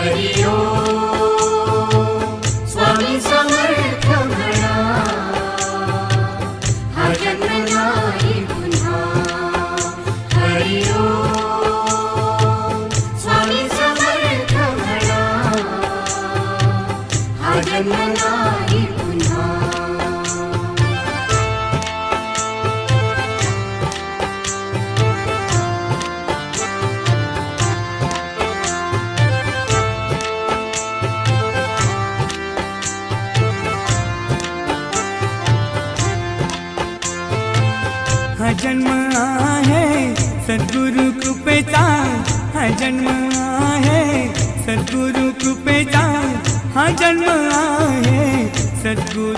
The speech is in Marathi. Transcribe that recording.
हरि ओम स्वामी समर्थ म्हणा हा जन्म नाही पुन्हा हरि ओम स्वामी समर्थ म्हणा हा जन्म नाही पुन्हा हा जन्म आहे सद्गुरु कृपेचा हा जन्म आहे सद्गुरु कृपेचा हा जन्म आहे सद्गुरु